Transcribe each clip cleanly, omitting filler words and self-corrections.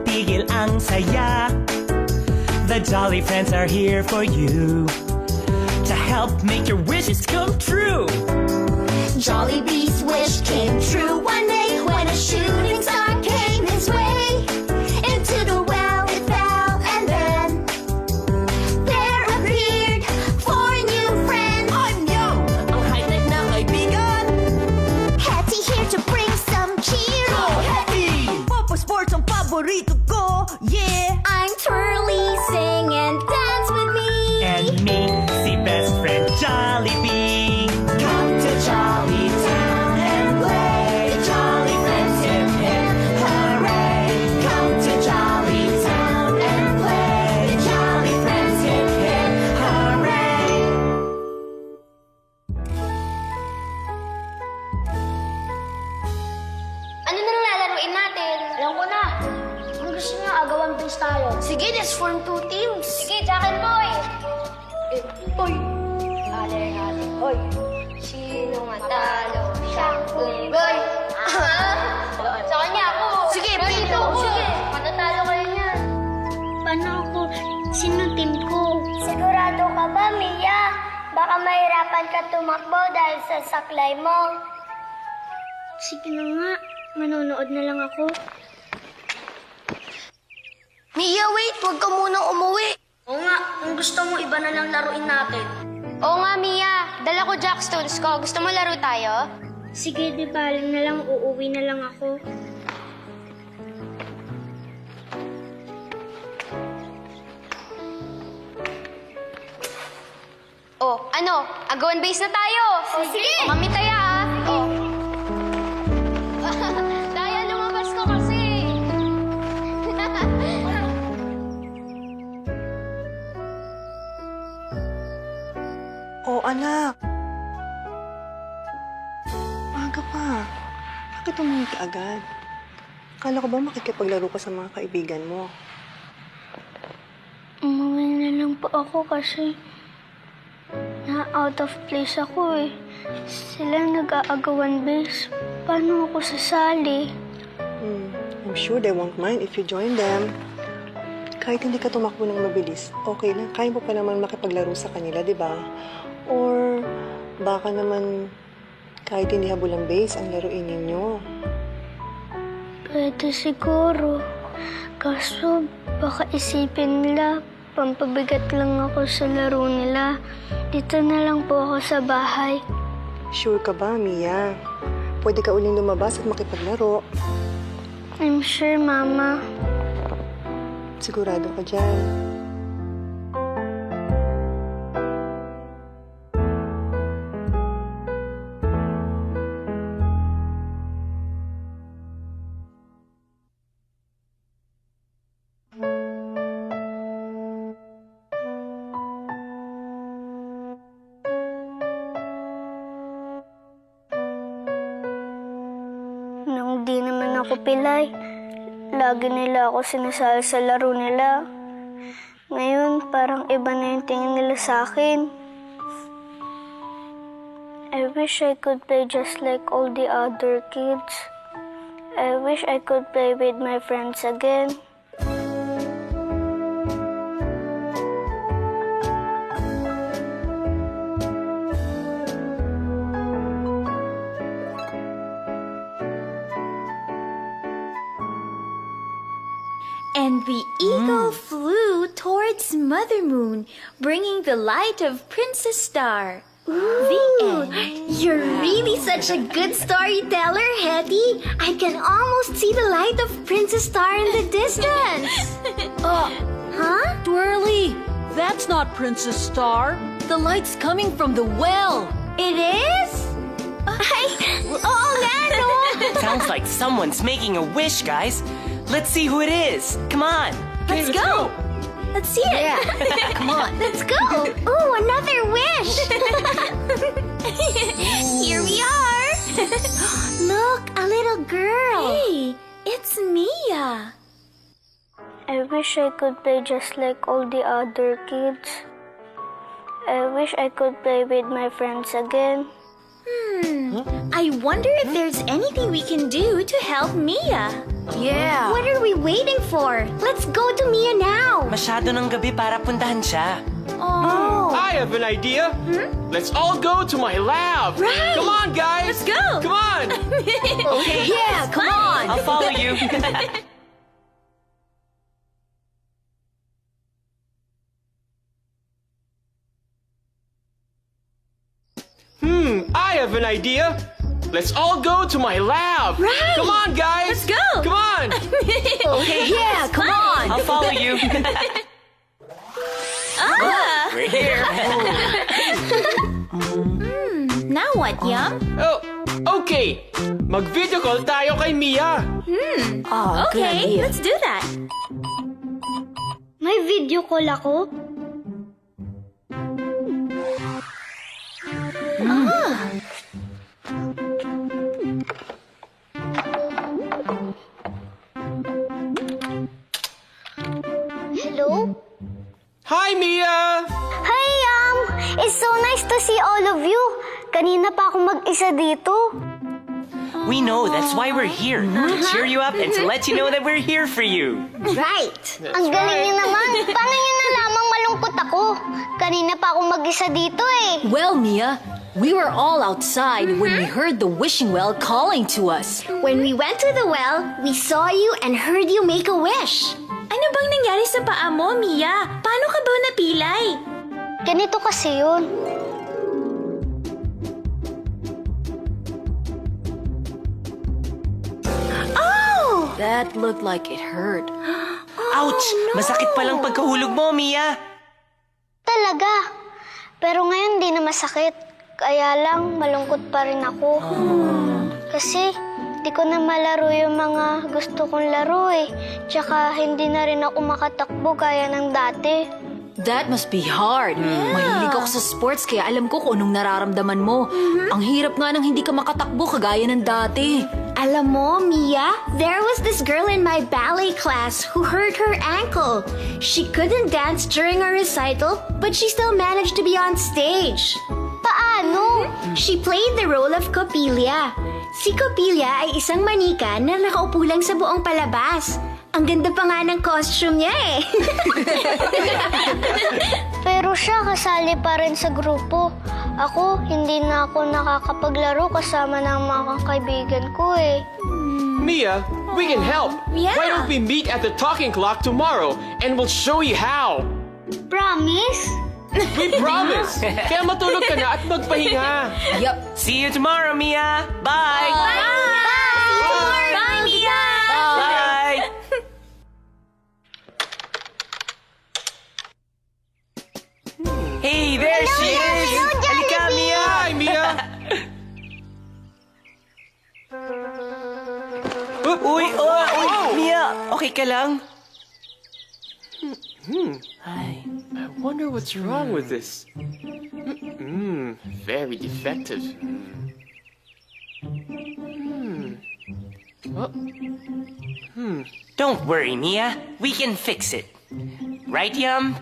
tigil ang saya. The Jolly Friends are here for you to help make your wishes come true. Jollibee's wish came true one day when a shooting star came his way. Into the well it fell, and then there appeared four new friends. I'm Yo, ang high-tech na kaibigan. Hetty here to bring some cheer. Go Hetty! Papa Sports ang paborito ko, yeah! I'm Twirly, sing and dance with me. And me, si best friend Jollibee. Come to Jolly Town and play. Jolly Friends, hip hip hooray. Come to Jolly Town and play. Jolly Friends, hip hip hooray. Ano na lalaruin natin? Alam ko na. Kung gusto niyo, agawan base tayo. Sige, let's form two teams. Sige, Jack and Boy. Boy. Alay natin. Boy. Sino matalo? Siyang unggoy. Sa kanya ako. Sige, pito. Sige, matatalo kayo niya. Paano ako? Sino team ko? Sigurado ka ba, Mia? Baka mahirapan ka tumakbo dahil sa saklay mo. Sige na nga. Manonood na lang ako. Mia, wait! Huwag ka munang umuwi. Oo nga, kung gusto mo, iba na lang laruin natin. Oo nga, Mia. Dala ko Jackstones ko. Gusto mo laro tayo? Sige, di baling na lang, uuwi na lang ako. Oh, ano? Agawan base na tayo. Sige. Mami tayo, ah. Oh. Daya, lumabas ko kasi. Oh, anak. Maaga pa. Bakit umuwi ka agad? Akala ko ba makikipaglaro ka sa mga kaibigan mo? Umuwi na lang po ako kasi na-out of place ako eh. Sila nag-aagawan base. Paano ako sasali? I'm sure they won't mind if you join them. Kahit hindi ka tumakbo ng mabilis, okay lang. Kaya mo pa naman makipaglaro sa kanila, di ba? Or baka naman kahit hindi habol ang base ang laruin ninyo. Pwede siguro. Kaso baka isipin nila, pampabigat lang ako sa laro nila. Dito na lang po ako sa bahay. Sure ka ba, Mia? Pwede ka uling lumabas at makipaglaro. I'm sure, Mama. Sigurado ka dyan. Nung di naman ako pilay, lagi nila ako sinasali sa laro nila. Ngayon, parang iba na yung tingin nila sa akin. I wish I could play just like all the other kids. I wish I could play with my friends again. And the eagle flew towards Mother Moon, bringing the light of Princess Star. The end. You're really such a good storyteller, Hetty. I can almost see the light of Princess Star in the distance. Huh? Twirly, that's not Princess Star. The light's coming from the well. It is? Ay, oo nga, no? Sounds like someone's making a wish, guys. Let's see who it is. Come on. Let's go. Let's see it. Come on. Let's go. Ooh, another wish. Here we are. Look, a little girl. Hey, it's Mia. I wish I could play just like all the other kids. I wish I could play with my friends again. I wonder if there's anything we can do to help Mia. Yeah. What are we waiting for? Let's go to Mia now. Masyado ng gabi para puntahan siya. Oh. I have an idea. Let's all go to my lab. Right. Come on, guys. Let's go. Come on. Okay, yeah, come on. I'll follow you. I have an idea. Let's all go to my lab. Right. Come on, guys. Let's go. Come on. Okay, yeah, come on. I'll follow you. We're here. Now what, Yum? Oh, okay. Mag-video call tayo kay Mia. Oh, good Okay, idea. let's do that. May video call ako? Hello? Hi, Mia. Hi, It's so nice to see all of you. Kanina pa ako mag-isa dito. We know, that's why we're here. To cheer you up and to let you know that we're here for you. Right. Ang galing niyo naman. Paano niyo nalamang malungkot ako? Kanina pa ako mag-isa dito eh. Well, Mia, we were all outside when we heard the wishing well calling to us. When we went to the well, we saw you and heard you make a wish. Ano bang nangyari sa paa mo, Mia? Paano ka ba napilay? Ganito kasi yun. That looked like it hurt. Ouch! Masakit palang pagkahulog mo, Mia. Talaga. Pero ngayon di na masakit. Kaya lang malungkot pa rin ako. Kasi di ko na malaro yung mga gusto kong laro eh. Tsaka hindi na rin ako makatakbo gaya ng dati. That must be hard. Mahilig ako sa sports kaya alam ko kung anong nararamdaman mo. Ang hirap nga nang hindi ka makatakbo kagaya ng dati. Alam mo, Mia, there was this girl in my ballet class who hurt her ankle. She couldn't dance during our recital, but she still managed to be on stage. Paano? She played the role of Coppelia. Si Coppelia ay isang manika na nakaupo lang sa buong palabas. Ang ganda pa nga ng costume niya eh. Pero siya kasali pa rin sa grupo. Ako, hindi na ako nakakapaglaro kasama ng mga kaibigan ko eh. Mia, we can help. Yeah. Why don't we meet at the talking clock tomorrow and we'll show you how. Promise? We promise. Kaya matulog ka na at magpahinga. Yup. See you tomorrow, Mia. Bye. Bye, Mia! Bye. Hey, there she is. Halika, Mia. Hi, Mia. Uy, Mia. Okay ka lang? Ay. I wonder what's wrong with this. Very defective. Don't worry, Mia. We can fix it. Right, Yum?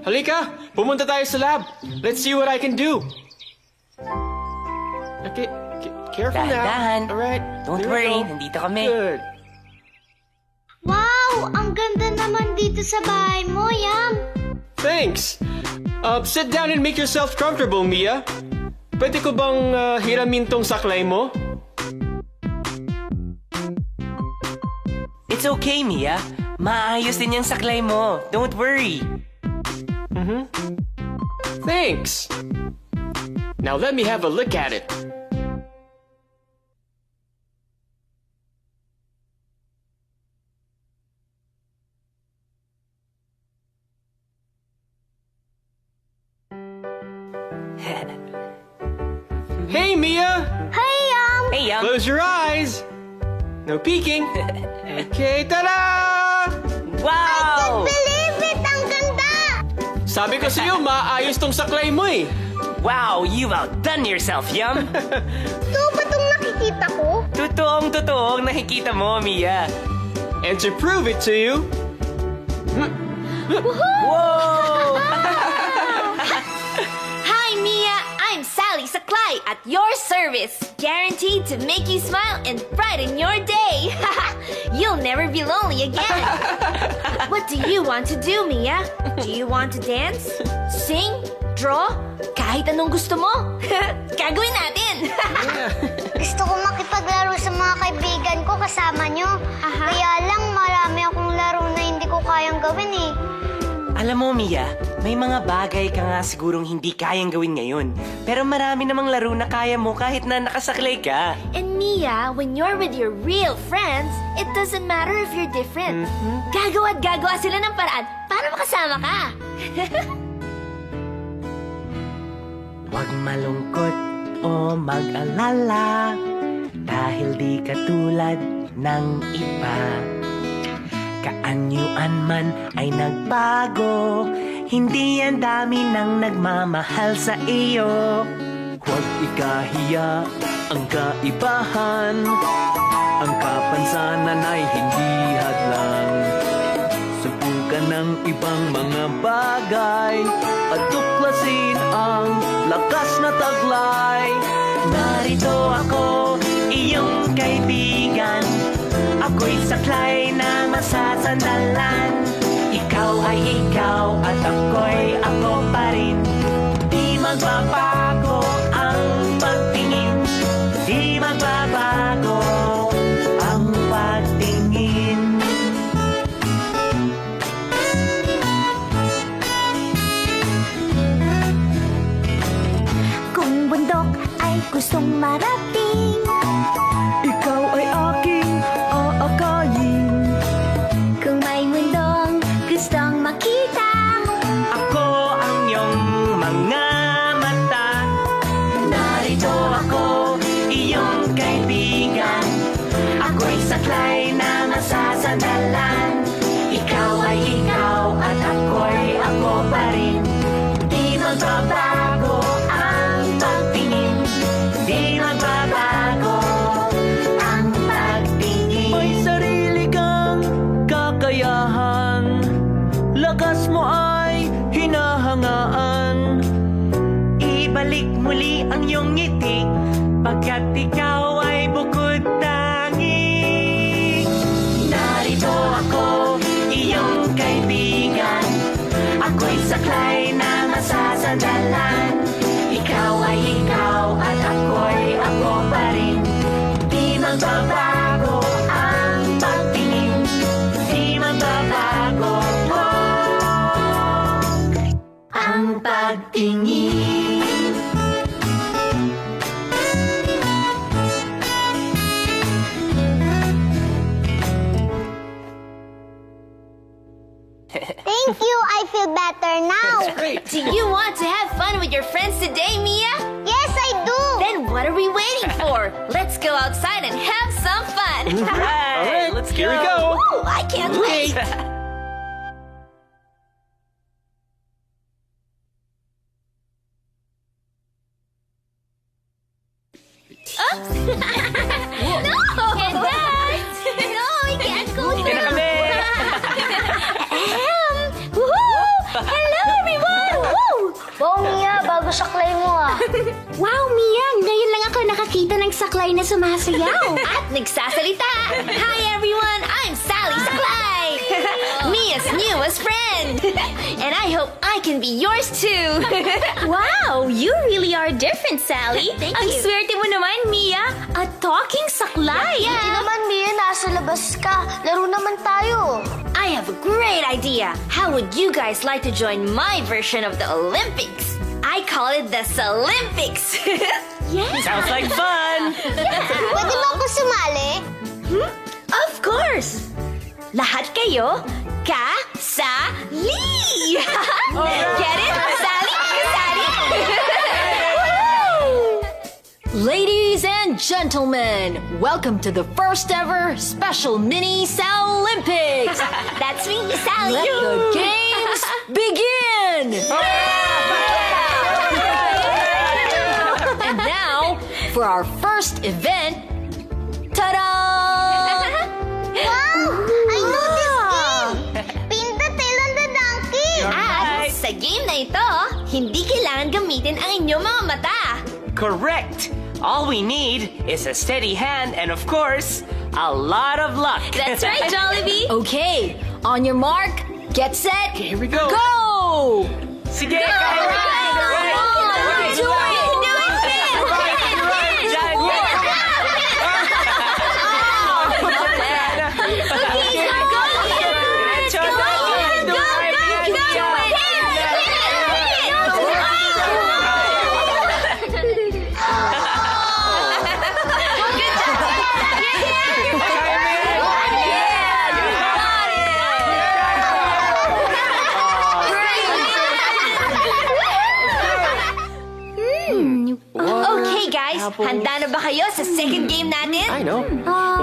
Halika, pumunta tayo sa lab. Let's see what I can do. Okay, careful Dahan-dahan. now. All right. Don't there we worry, go. nandito kami. Good. Wow! Ang ganda naman dito sa bahay mo, Yam. Thanks. Sit down and make yourself comfortable, Mia. Pwede ko bang hiramin tong saklay mo? It's okay, Mia. Maayos din yung saklay mo. Don't worry. Thanks. Now let me have a look at it. Hey, Mia! Hey, Yam! Hey, Yum. Close your eyes. No peeking. Okay, ta-da! Wow! Believe it! Ang ganda! Sabi ko sa'yo, maayos tong saklay mo eh. Wow, you've outdone yourself, Yum. Ito ba itong nakikita ko? Totoong nakikita mo, Mia. And to prove it to you, Whoa! Hi, Mia! I'm Sally Saklay! Sky at your service. Guaranteed to make you smile and brighten your day. You'll never be lonely again. What do you want to do, Mia? Do you want to dance? Sing? Draw? Kahit anong gusto mo. Gagawin natin. Gusto ko makipaglaro sa mga kaibigan ko kasama nyo. Kaya lang marami akong laro na hindi ko kayang gawin eh. Alam mo, Mia, may mga bagay ka nga sigurong hindi kayang gawin ngayon. Pero marami namang laro na kaya mo kahit na nakasaklay ka. And Mia, when you're with your real friends, it doesn't matter if you're different. Gagawa at gagawa sila ng paraan para makasama ka. Huwag malungkot o mag-alala dahil di katulad ng iba. Kaanyuan man ay nagbago, hindi ang dami nang nagmamahal sa iyo. Huwag ikahiya ang kaibahan, ang kapansanan ay hindi hadlang. Subukan ng ibang mga bagay at tuklasin ang lakas na taglay. Narito ako, iyong kaibigan. Ako'y saklay na masasandalan. Ikaw ay ikaw at ako'y ako pa rin. Di magbabago ang pagtingin. Di magbabago ang pagtingin. Kung bundok ay gustong marating, Ikaw ay aking aakayin. kung may mundong gustong makita, Ako ang iyong mga mata. Narito ako, iyong kaibigan. Ako'y saklay na masasandalan. Ikaw ay ikaw at ako'y ako pa rin. Di magbabago ang pagtingin. Di magbabago ang pagtingin. May sarili kang kakayahan, lakas mo ay hinahangaan. Ibalik muli ang iyong ngiti, pagkat ikaw ay bukod tangi. Narito ako, iyong kaibigan. Ako'y saklay na masasandalan. Ikaw ay ikaw at ako'y ako pa rin. Di magbabago ang pagtingin. Di magbabago ang pagtingin. thank you, I feel better now. Do you want to have fun with your friends today, Mia? Yes, I do. Then what are we waiting for? Let's go outside and have some fun. Right, let's go. Here we go. Ooh, I can't wait. No! Can't dance! No, we can't go Hindi na kami. Woohoo! Hello, everyone! Woo! Wow, Mia, bago saklay mo ah. Wow, Mia, ngayon lang ako nakakita ng saklay na sumasayaw. At nagsasalita! Hi, everyone! I'm Sally Saklay! Mia's newest friend! And I hope I can be yours too! Wow, you really are different, Sally. Thank Ang you. swerte mo naman, Mia. A talking saklay. Hindi naman, Mia, nasa labas ka. Laro naman tayo. I have a great idea! How would you guys like to join my version of the Olympics? I call it the Olympics! Sounds like fun. Pwede ba ako sumali? Of course! Lahat kayo, kasali! Get it? Sally? Sally? Ladies and gentlemen, welcome to the first ever special mini Olympics. That's me, Sally! Let the games begin! And now, for our first event, ta-da! Wow! I know this game! Pin the tail on the donkey! At sa game na ito, hindi kailangan gamitin ang inyong mga mata. Correct! All we need is a steady hand and, of course, a lot of luck. That's right, Jollibee. Okay, on your mark, get set, Here we go. go! Sige, kaya mo! Right, right, Do right. it! Do it, Finn. Right, right, dyan, Diretso, Okay, guys. Handa na ba kayo sa second game natin? I know.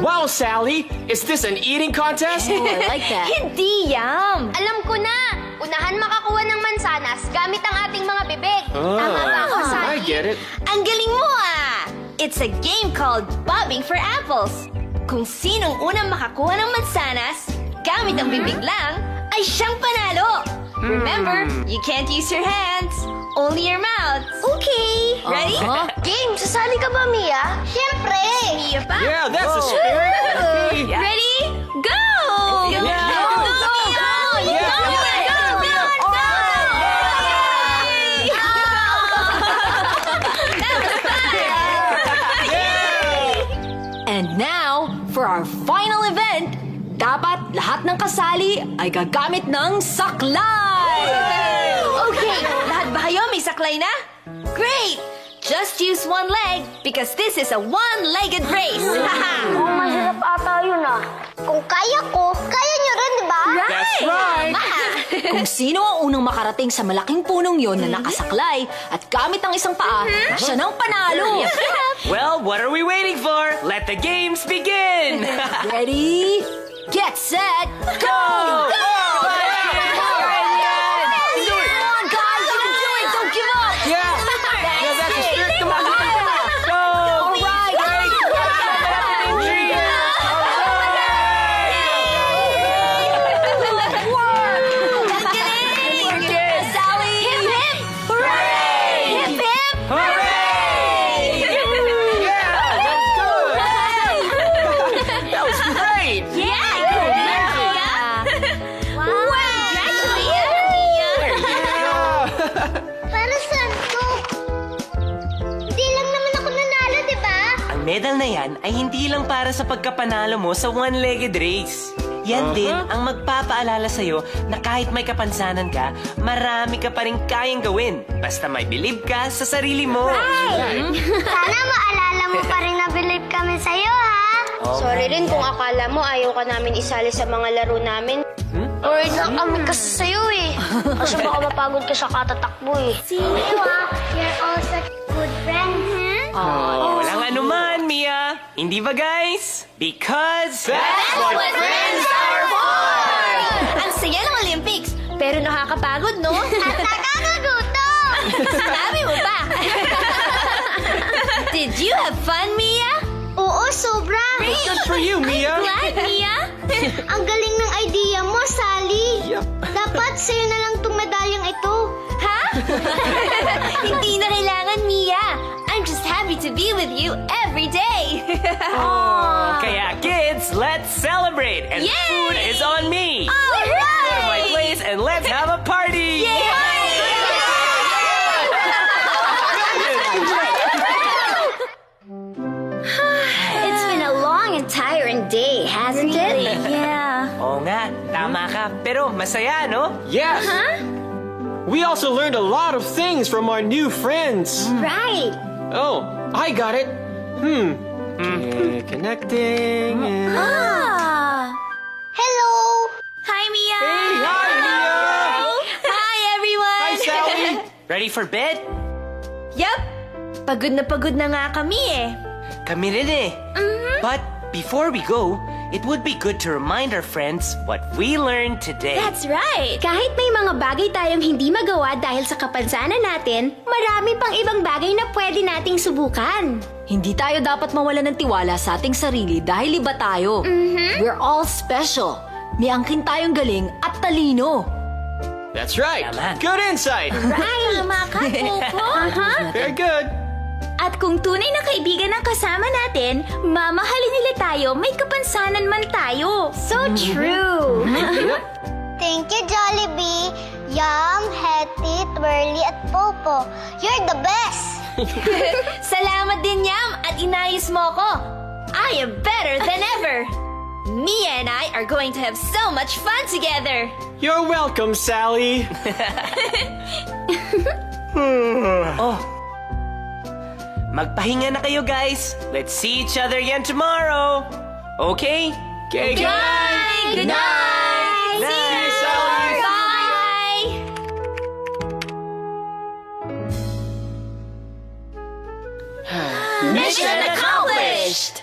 Wow, Sally! Is this an eating contest? Oh, I like that. Hindi, Yam. Alam ko na! Unahan makakuha ng mansanas gamit ang ating mga bibig. Tama ba ako, I Sally? get it. Ang galing mo ah! It's a game called Bobbing for Apples. Kung sinong unang makakuha ng mansanas, gamit ang bibig lang, ay siyang panalo. Remember, you can't use your hands, only your mouth. Okay. Ready? Game, sasali ka ba, Mia? Siyempre! Mia pa? Yeah, that's the spirit. Okay. Ready? Go! Yeah. Go, Mia! Yeah. And now, for our final event, dapat lahat ng kasali ay gagamit ng saklay! Okay, lahat ba kayo may saklay na? Great! Just use one leg because this is a one-legged race. Oh, mahirap ata yun ah. Kung kaya ko, kaya nyo rin, di ba? That's right. Kung sino ang unang makarating sa malaking punong yon na nakasaklay at gamit ang isang paa, siya ng panalo! Well, what are we waiting for? Let the games begin! Ready? Get set, go! Go! Come on, guys, you can do it! Don't give up! Yeah. Yeah, that's the spirit. Come on. Go! All right! Sally! Hip, hip! Hooray! Hip, hip! Hooray! Yeah, that was good. That was great. Yeah! Wow! Congratulations, Mia! Para saan to? Hindi lang naman ako nanalo, di ba? Ang medal na yan ay hindi lang para sa pagkapanalo mo sa one-legged race. Yan din ang magpapaalala sa'yo na kahit may kapansanan ka, marami ka pa rin kayang gawin. Basta may believe ka sa sarili mo. Sana maalala mo pa rin na believe kami sa'yo, ha? Sorry rin kung akala mo ayaw ka namin isali sa mga laro namin. Worried lang kami kasi sa'yo eh. Kasi baka mapagod ka sa katatakbo eh. See you, ah. You're all such good friends, Oh, walang anuman, Mia. Hindi ba, guys? Because that's what friends are for! Ang saya ng Olympics, pero nakakapagod, no? At nakakagutom! Sinabi mo pa! Did you have fun, Mia? Oo, sobra! Good for you, Mia. Glad, Mia? Ang galing ng idea mo, Sally! Yep. Dapat sa'yo na lang itong medalyang ito. Ha? Hindi na kailangan, Mia. I'm just happy to be with you every day. Kaya kids, let's celebrate! And Yay! food is on me! All Go to my right! place and let's have a party! It's been a long and tiring day, hasn't it? Yeah. Oo nga, tama ka. Pero masaya, no? Yes. We also learned a lot of things from our new friends. Right. Oh, I got it. Okay, connecting. And... Hello! Hi, Mia. Hey, hi, Mia. Hi, everyone. Hi, Sally. Ready for bed? Yup. Pagod na nga kami eh. Kami rin eh. But before we go, it would be good to remind our friends what we learned today. That's right. Kahit may mga bagay tayong hindi magawa dahil sa kapansanan natin, marami pang ibang bagay na pwede nating subukan. Hindi tayo dapat mawala ng tiwala sa ating sarili dahil iba tayo. We're all special. May angkin tayong galing at talino. That's right. Tama. Good insight. Tama ka, Coco. Very good. At kung tunay na kaibigan ang kasama natin, mamahalin nila tayo, may kapansanan man tayo. So true! Thank you, Jollibee, Yum, Hetty, Twirly, at Popo. You're the best! Salamat din, Yam, at inayos mo ko. I am better than ever. Mia and I are going to have so much fun together. You're welcome, Sally. Magpahinga na kayo, guys. Let's see each other again tomorrow. Okay? Okay, Bye! Good night! Night. See you! Sally. Bye! Mission accomplished!